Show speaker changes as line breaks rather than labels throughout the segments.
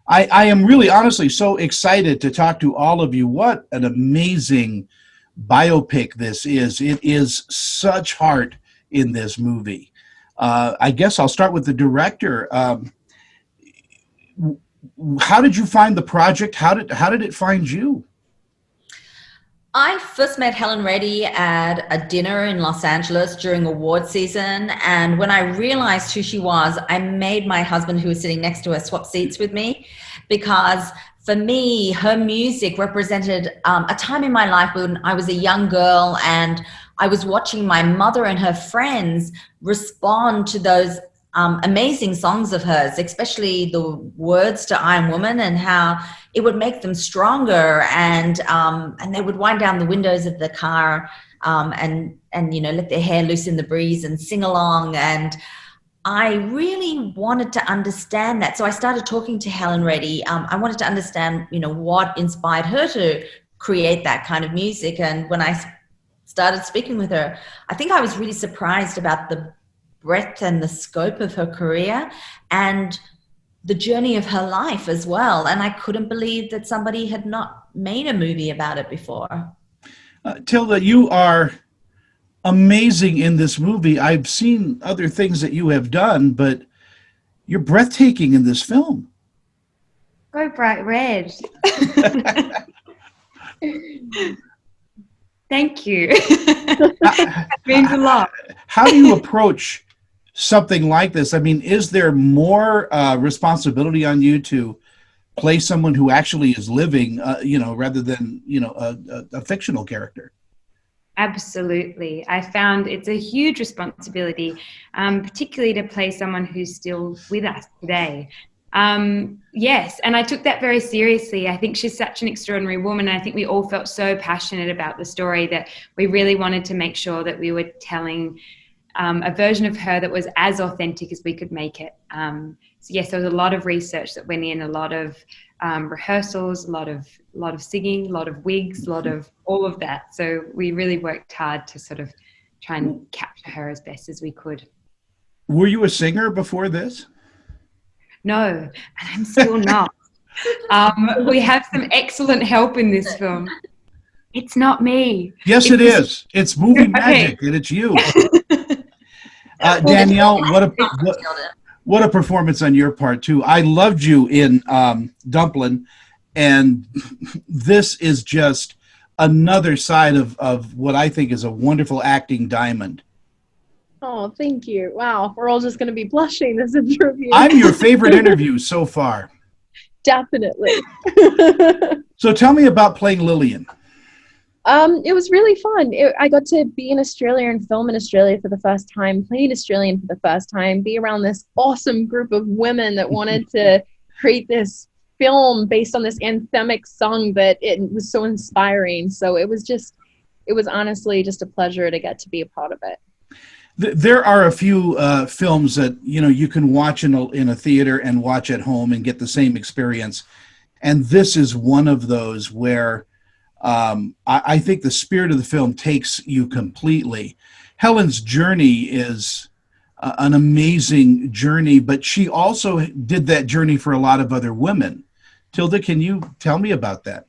I am really honestly so excited to talk to all of you. What an amazing biopic this is. It is such heart in this movie. I guess I'll start with the director. How did you find the project? How did it find you?
I first met Helen Reddy at a dinner in Los Angeles during award season. And when I realized who she was, I made my husband, who was sitting next to her, swap seats with me, because for me, her music represented a time in my life when I was a young girl and I was watching my mother and her friends respond to those amazing songs of hers, especially the words to I Am Woman, and how it would make them stronger, and they would wind down the windows of the car and let their hair loose in the breeze and sing along. And I really wanted to understand that, so I started talking to Helen Reddy. I wanted to understand what inspired her to create that kind of music. And when I started speaking with her, I think I was really surprised about the breadth and the scope of her career and the journey of her life as well. And I couldn't believe that somebody had not made a movie about it before.
Tilda, you are amazing in this movie. I've seen other things that you have done, but you're breathtaking in this film.
Go bright red. Thank you. That means a lot.
How do you approach something like this? I mean, is there more responsibility on you to play someone who actually is living, rather than, a fictional character?
Absolutely. I found it's a huge responsibility, particularly to play someone who's still with us today. Yes, and I took that very seriously. I think she's such an extraordinary woman. And I think we all felt so passionate about the story that we really wanted to make sure that we were telling a version of her that was as authentic as we could make it. So yes, there was a lot of research that went in, a lot of rehearsals, a lot of singing, a lot of wigs, a lot of all of that. So we really worked hard to sort of try and capture her as best as we could.
Were you a singer before this?
No, and I'm still not. We have some excellent help in this film. It's not me.
Yes, it is. It's movie magic, and it's you. Danielle, what a performance on your part too. I loved you in Dumplin', and this is just another side of what I think is a wonderful acting diamond.
Oh, thank you. Wow, we're all just going to be blushing this interview.
I'm your favorite interview so far.
Definitely.
So tell me about playing Lillian.
It was really fun. I got to be in Australia and film in Australia for the first time, play an Australian for the first time, be around this awesome group of women that wanted to create this film based on this anthemic song that it was so inspiring. So it was honestly just a pleasure to get to be a part of it.
There are a few films that you can watch in a theater and watch at home and get the same experience, and this is one of those where I think the spirit of the film takes you completely. Helen's journey is an amazing journey, but she also did that journey for a lot of other women. Tilda, can you tell me about that?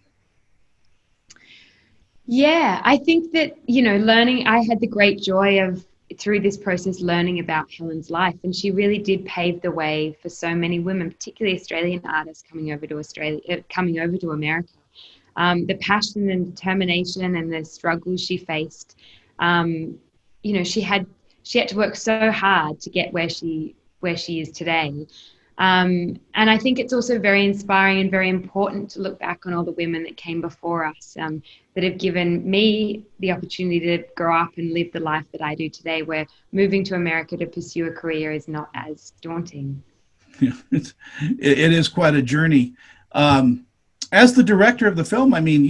Yeah, I think that learning. I had the great joy of, through this process, learning about Helen's life, and she really did pave the way for so many women, particularly Australian artists coming over to America. The passion and determination and the struggles she faced. She had to work so hard to get where she is today. And I think it's also very inspiring and very important to look back on all the women that came before us, that have given me the opportunity to grow up and live the life that I do today, where moving to America to pursue a career is not as daunting.
Yeah, it is quite a journey. As the director of the film, I mean,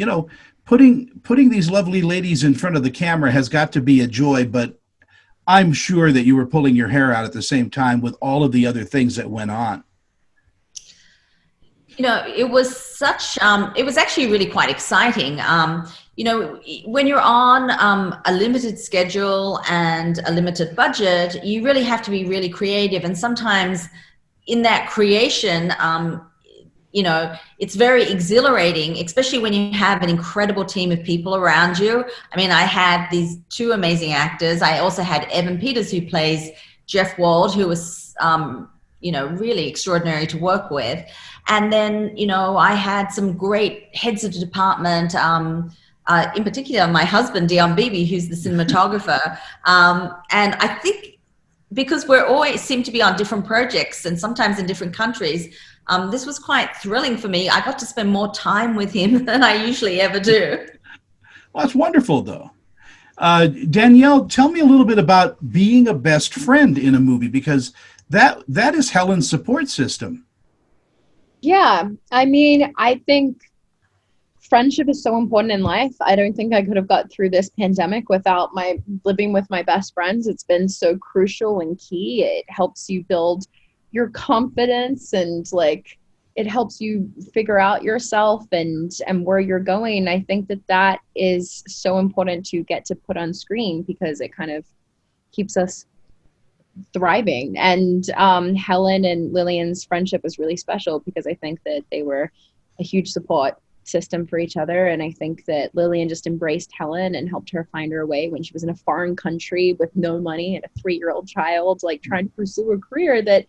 putting these lovely ladies in front of the camera has got to be a joy, but I'm sure that you were pulling your hair out at the same time with all of the other things that went on.
It was it was actually really quite exciting. When you're on a limited schedule and a limited budget, you really have to be really creative. And sometimes in that creation, it's very exhilarating, especially when you have an incredible team of people around you. I mean, I had these two amazing actors. I also had Evan Peters, who plays Jeff Wald, who was, really extraordinary to work with. And then, I had some great heads of the department, in particular, my husband, Dion Beebe, who's the cinematographer. And I think because we're always seem to be on different projects and sometimes in different countries, this was quite thrilling for me. I got to spend more time with him than I usually ever do.
Well, that's wonderful, though. Danielle, tell me a little bit about being a best friend in a movie, because that is Helen's support system.
Yeah, I mean, I think friendship is so important in life. I don't think I could have got through this pandemic without living with my best friends. It's been so crucial and key. It helps you build your confidence, and like it helps you figure out yourself and where you're going. I think that is so important to get to put on screen, because it kind of keeps us thriving. And Helen and Lillian's friendship was really special, because I think that they were a huge support system for each other. And I think that Lillian just embraced Helen and helped her find her way when she was in a foreign country with no money and a 3-year-old child, like trying to pursue a career that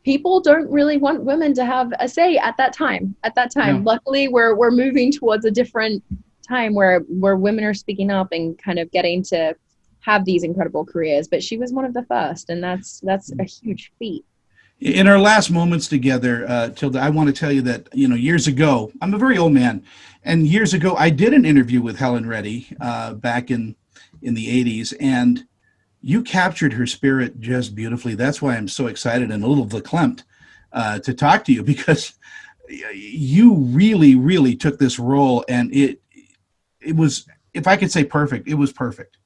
people don't really want women to have a say at that time. Yeah. Luckily, we're moving towards a different time where women are speaking up and kind of getting to have these incredible careers. But she was one of the first, and that's a huge feat.
In our last moments together, Tilda, I want to tell you that, years ago, I'm a very old man, and years ago I did an interview with Helen Reddy back in the 80s, and you captured her spirit just beautifully. That's why I'm so excited and a little verklempt to talk to you, because you really, really took this role, and it was, if I could say perfect, it was perfect.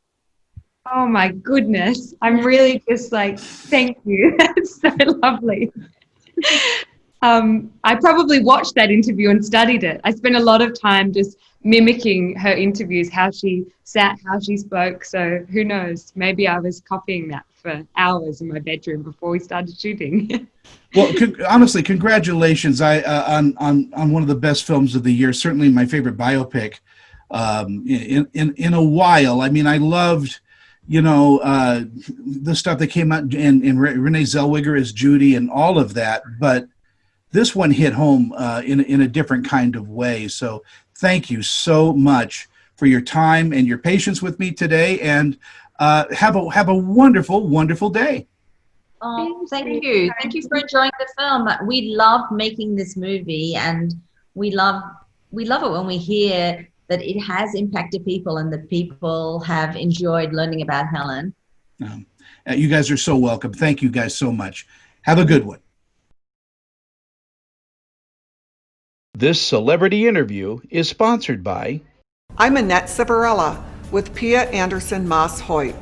Oh my goodness. I'm really just like, thank you. That's so lovely. I probably watched that interview and studied it. I spent a lot of time just mimicking her interviews, how she sat, how she spoke. So who knows? Maybe I was copying that for hours in my bedroom before we started shooting.
Well, honestly, congratulations on one of the best films of the year. Certainly my favorite biopic in a while. I mean, I loved the stuff that came out, and Renee Zellweger as Judy and all of that, but this one hit home in a different kind of way. So thank you so much for your time and your patience with me today, and have a wonderful, wonderful day.
Oh, thank you. Thank you for enjoying the film. We love making this movie, and we love it when we hear that it has impacted people and that people have enjoyed learning about Helen.
You guys are so welcome. Thank you guys so much. Have a good one. This celebrity interview is sponsored by...
I'm Annette Civarella with Pia Anderson Moss Hoyt,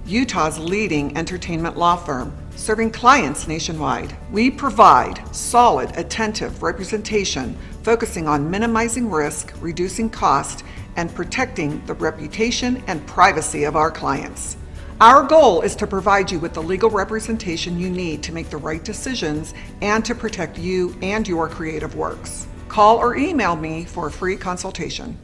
Utah's leading entertainment law firm, serving clients nationwide. We provide solid, attentive representation focusing on minimizing risk, reducing cost, and protecting the reputation and privacy of our clients. Our goal is to provide you with the legal representation you need to make the right decisions and to protect you and your creative works. Call or email me for a free consultation.